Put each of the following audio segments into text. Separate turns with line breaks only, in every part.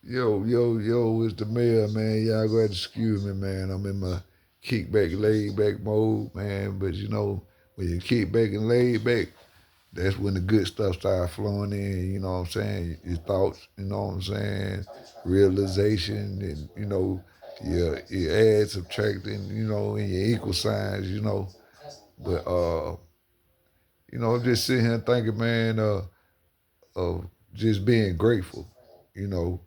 Yo, it's the mayor, man. Y'all go ahead and excuse me, man. I'm in my kickback, laid back mode, man. But when you kick back and laid back, that's when the good stuff starts flowing in, you know what I'm saying? Your thoughts, you know what I'm saying? Realization and, your add, subtracting, and your equal signs, But I'm just sitting here thinking, man, of just being grateful, you know.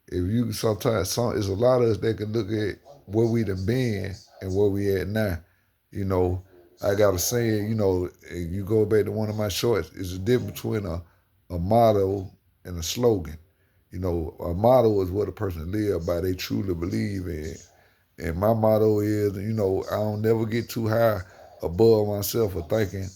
If you sometimes it's a lot of us that can look at where we done been and where we at now. You know, I got a saying, and you go back to one of my shorts, it's a difference between a motto and a slogan. A motto is what a person live by, they truly believe in. And my motto is, I don't never get too high above myself for thinking,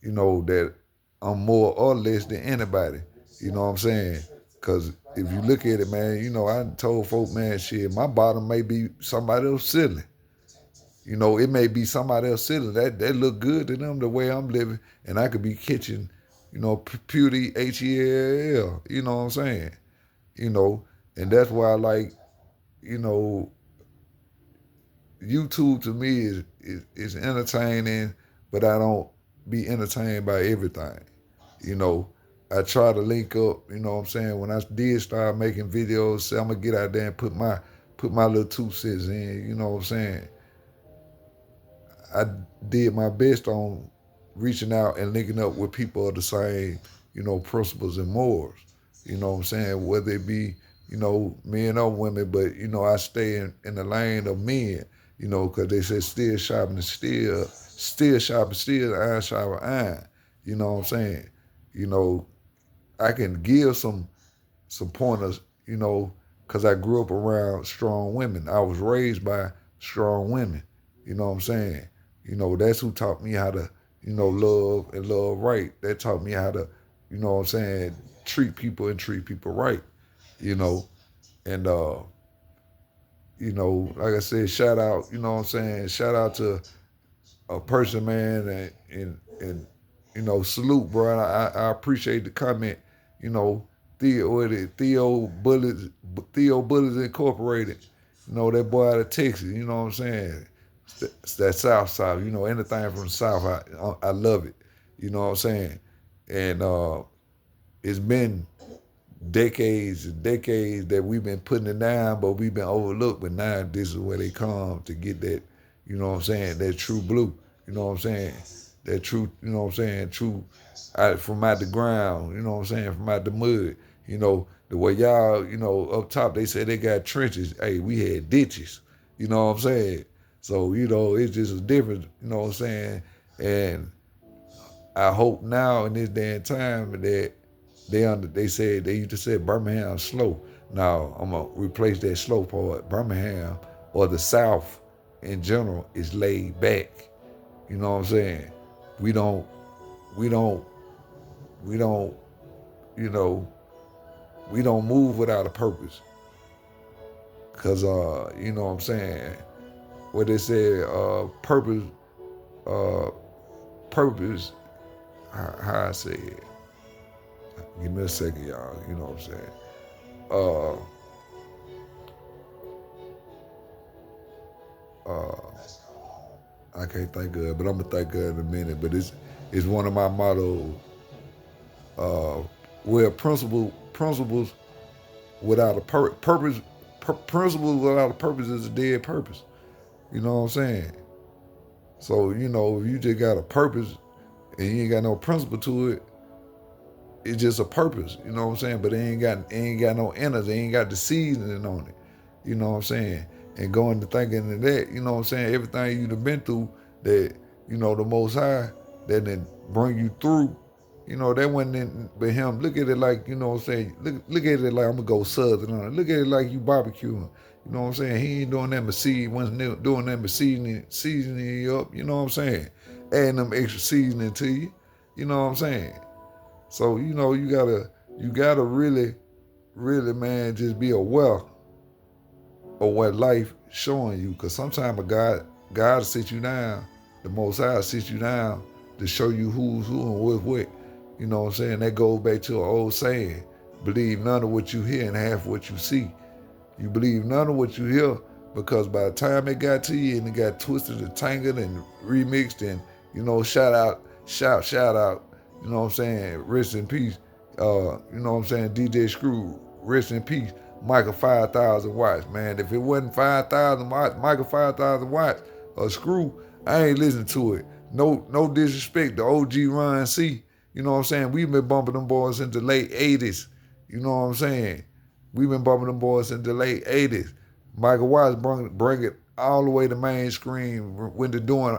that I'm more or less than anybody. You know what I'm saying? Because if you look at it, man, I told folk, man, shit, my bottom may be somebody else ceiling. It may be somebody else ceiling. That look good to them the way I'm living, and I could be catching, puny HELL. You know what I'm saying? You know, and that's why I like, you know, YouTube to me is entertaining, but I don't be entertained by everything. You know, I try to link up, you know what I'm saying? When I did start making videos, say I'm gonna get out there and put my little 2 cents in, you know what I'm saying? I did my best on reaching out and linking up with people of the same, principles and morals. You know what I'm saying? Whether it be, men or women, but I stay in the lane of men, because they say still shopping and still shopping, still iron sharper iron. You know what I'm saying? You know, I can give some pointers, because I grew up around strong women. I was raised by strong women. You know what I'm saying? That's who taught me how to, love and love right. That taught me how to, what I'm saying, treat people and treat people right. You know, and like I said, shout out, what I'm saying, shout out to a person, man, and salute, bro. I appreciate the comment. You know, Theo Bullets Incorporated. That boy out of Texas. You know what I'm saying? It's that South South. Anything from the South, I love it. You know what I'm saying? And it's been decades and decades that we've been putting it down, but we've been overlooked. But now this is where they come to get that, what I'm saying, that true blue. You know what I'm saying? That true, what I'm saying, true from out the ground, what I'm saying, from out the mud. The way y'all, up top, they say they got trenches. Hey, we had ditches. You know what I'm saying? So, it's just a difference, what I'm saying? And I hope now in this day and time that they used to say Birmingham slow. Now I'm gonna replace that slow part. Birmingham or the South in general is laid back. You know what I'm saying? We don't we don't we don't you know we don't move without a purpose. Cause you know what I'm saying? What they say, uh purpose, how I say it. Give me a second, y'all. You know what I'm saying? Uh uh I can't think of it, but I'm gonna think of it in a minute. But it's one of my mottos. Uh, where principles without a purpose, principles without a purpose is a dead purpose. You know what I'm saying? So if you just got a purpose and you ain't got no principle to it, it's just a purpose. You know what I'm saying? But it ain't got no innards. It ain't got the seasoning on it. You know what I'm saying? And going to thinking of that, you know what I'm saying? Everything you've been through that, the Most High, that then bring you through, that wasn't in, but him, look at it like, you know what I'm saying? Look at it like, I'm going to go southern on it. Look at it like you barbecuing. You know what I'm saying? He ain't doing that but doing that but seasoning you up, you know what I'm saying? Adding them extra seasoning to you, you know what I'm saying? So, you gotta really, really, man, just be aware of what life showing you. Cause sometimes God will sit you down, the Most High will sit you down to show you who's who and what's what. You know what I'm saying? That goes back to an old saying. believe none of what you hear and half what you see. You believe none of what you hear because by the time it got to you and it got twisted and tangled and remixed and, shout out, rest in peace, DJ Screw, rest in peace, Michael 5,000 watts, man. If it wasn't 5,000 watts, Michael 5,000 watts, or Screw, I ain't listening to it. No disrespect to OG Run C. We've been bumping them boys into the late 80s. You know what I'm saying? We've been bumping them boys in the late 80s. Michael Watts bring it all the way to mainstream when they're doing,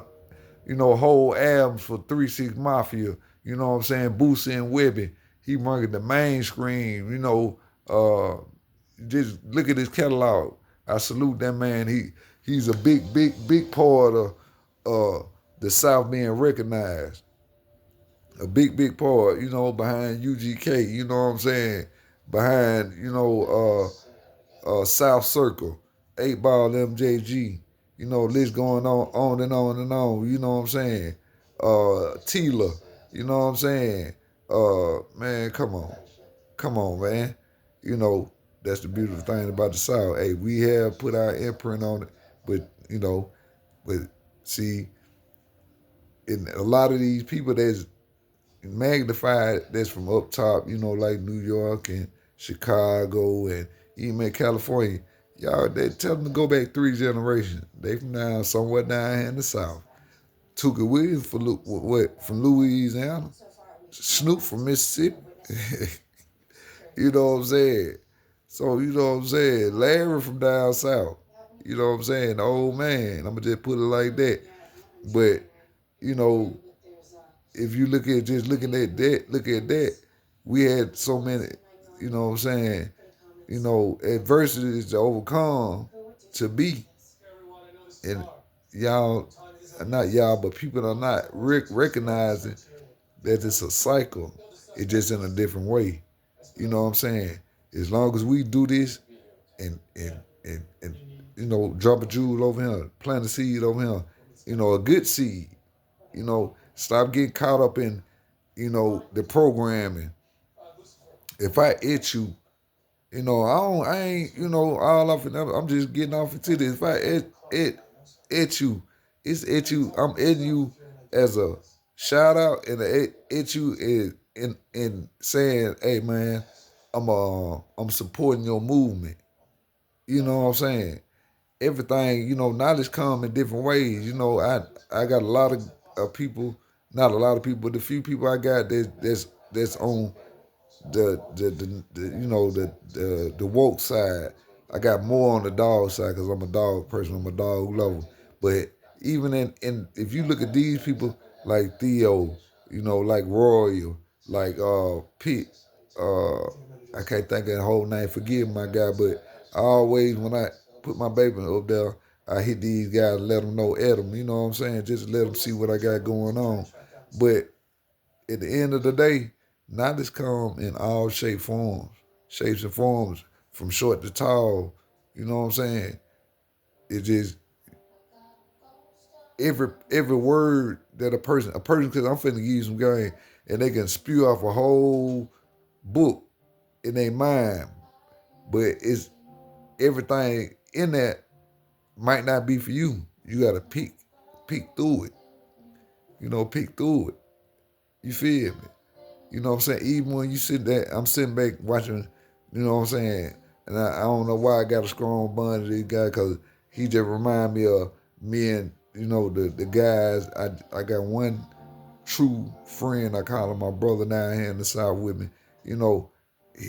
whole albums for 3 6 Mafia. Boosie and Webby. He bring it to mainstream, just look at his catalog. I salute that man. He's a big part of the South being recognized. A big part, behind UGK, behind, South Circle, 8 Ball MJG, list going on and on and on, Tila, you know what I'm saying? Man, come on, man. You know, that's the beautiful thing about the South. Hey, we have put our imprint on it, but, but see, in a lot of these people that's magnified that's from up top, like New York and Chicago and even California. Y'all, they tell them to go back 3 generations. They from down somewhere down here in the South. Tuka Williams from Louisiana. Snoop from Mississippi. You know what I'm saying? So, you know what I'm saying? Larry from down south. You know what I'm saying? The old man. I'm going to just put it like that. But, you know, if you look at that, we had so many, you know what I'm saying, adversities to overcome to be. And y'all, not y'all, but people are not recognizing that it's a cycle. It's just in a different way. You know what I'm saying? As long as we do this and drop a jewel over here, plant a seed over here, a good seed, stop getting caught up in, the programming. If I itch you, I ain't, all off and I'm just getting off into this. If I itch you, it's itch you. I'm itching you as a shout out and a itch you in saying, hey man, I'm supporting your movement. You know what I'm saying? Everything, knowledge come in different ways. I got a lot of people, not a lot of people, but the few people I got that's on the woke side. I got more on the dog side because I'm a dog person. I'm a dog lover. But even in if you look at these people like Theo, like Royal, like Pete, I can't think of the whole name. Forgive my guy, but I always when I put my baby up there, I hit these guys, let them know, Adam. You know what I'm saying? Just let them see what I got going on. But at the end of the day, knowledge come in all shapes and forms, from short to tall. You know what I'm saying? It just every word that a person, because I'm finna give you some game, and they can spew off a whole book in their mind, but it's everything in that might not be for you. You gotta peek through it. Peek through it. You feel me? You know what I'm saying? Even when you sit there, I'm sitting back watching, you know what I'm saying? And I don't know why I got a strong bond to this guy because he just remind me of me and, the guys. I got one true friend, I call him my brother down here in the South with me.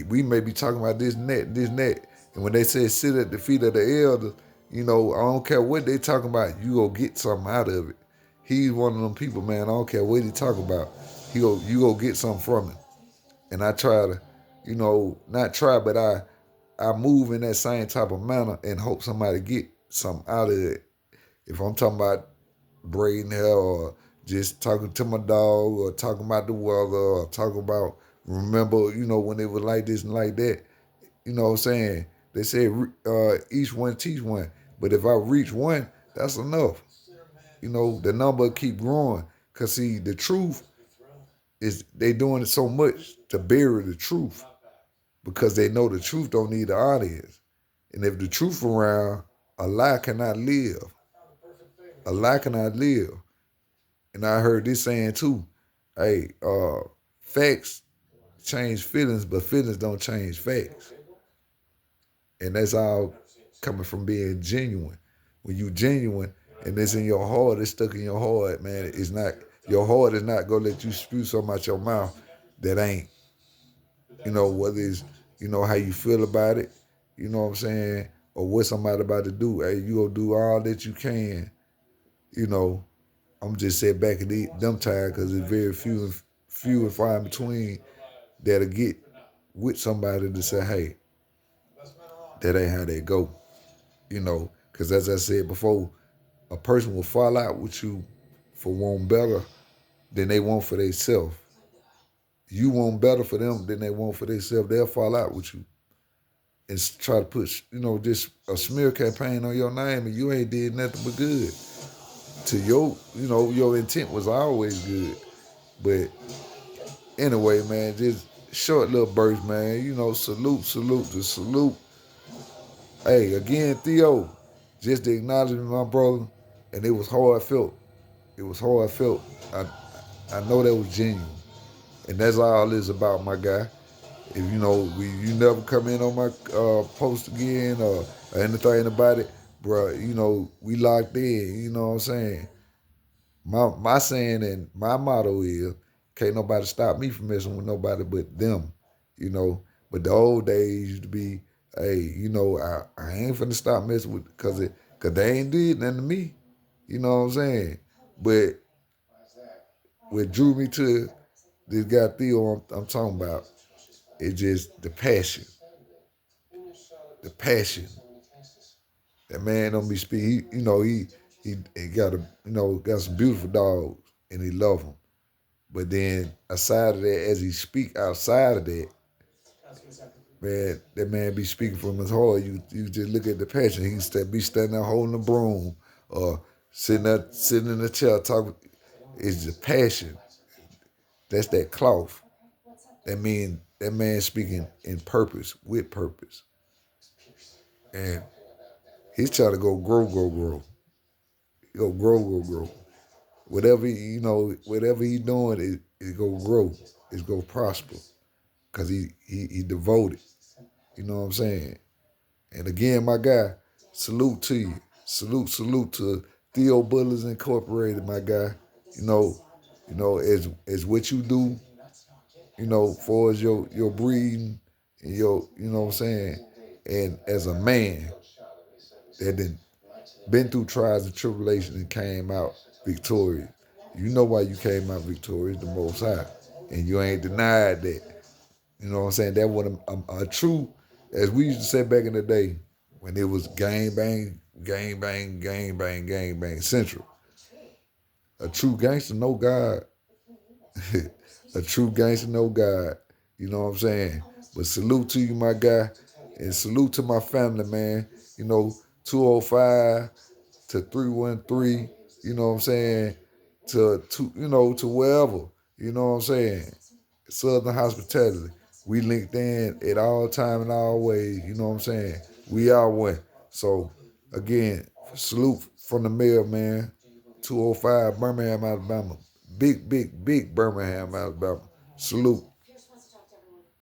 We may be talking about this and that, this and that. And when they say sit at the feet of the elders, I don't care what they talking about, you go get something out of it. He's one of them people, man. I don't care what he talk about. You go get something from him. And I try to, not try, but I move in that same type of manner and hope somebody get something out of it. If I'm talking about braiding hair or just talking to my dog or talking about the weather or talking about remember, when it was like this and like that, you know what I'm saying? They say each one teach one. But if I reach one, that's enough. The number keep growing. Cause see, the truth is they doing it so much to bury the truth. because they know the truth don't need the audience. And if the truth around, a lie cannot live. A lie cannot live. And I heard this saying too. Hey, facts change feelings, but feelings don't change facts. And that's all coming from being genuine. When you genuine and it's in your heart, it's stuck in your heart, man. It's not your heart is not gonna let you spew something out your mouth that ain't, whether it's, how you feel about it, you know what I'm saying, or what somebody about to do. Hey, you gonna do all that you can, you know. I'm just saying back in them times because it's very few and far in between that'll get with somebody to say, hey, that ain't how they go, because as I said before, a person will fall out with you for wanting better than they want for themselves. You want better for them than they want for themselves. They'll fall out with you and try to put, just a smear campaign on your name, and you ain't did nothing but good. To your intent was always good. But anyway, man, just short little burst, man. Salute. Hey, again, Theo, just to acknowledge me, my brother, and it was hard felt. It was hard felt. I know that was genuine, and that's all it's about, my guy. If you never come in on my post again or anything about it, bro, we locked in. You know what I'm saying? My saying and my motto is, can't nobody stop me from messing with nobody but them. You know. But the old days used to be, hey, I ain't finna stop messing with cause they ain't did nothing to me. You know what I'm saying? But what drew me to this guy Theo I'm talking about is just the passion. The passion. That man don't be speak. He got got some beautiful dogs and he love them. But then aside of that, as he speak outside of that, man, that man be speaking from his heart. You just look at the passion. He be standing there holding a broom or sitting in the chair talking. It's the passion. That's that cloth. That man speaking in purpose, with purpose. And he's trying to go grow. Go grow. Whatever he doing, it go grow. It's go prosper. Cause he devoted. You know what I'm saying? And again, my guy, salute to you. Salute to Theo Butlers Incorporated, my guy. You know, as what you do, far as your breeding and you know what I'm saying, and as a man that done been through trials and tribulations and came out victorious. You know why you came out victorious, the Most High, and you ain't denied that. You know what I'm saying? That was a true, as we used to say back in the day, when it was gang bang central. A true gangster know God. A true gangster know God. You know what I'm saying? But salute to you, my guy, and salute to my family, man. 205 to 313. You know what I'm saying? To wherever. You know what I'm saying? Southern Hospitality. We linked in at all time and all ways. You know what I'm saying? We all one. So again, salute from the mayor, man. 205 Birmingham, Alabama. Big Birmingham, Alabama. Salute.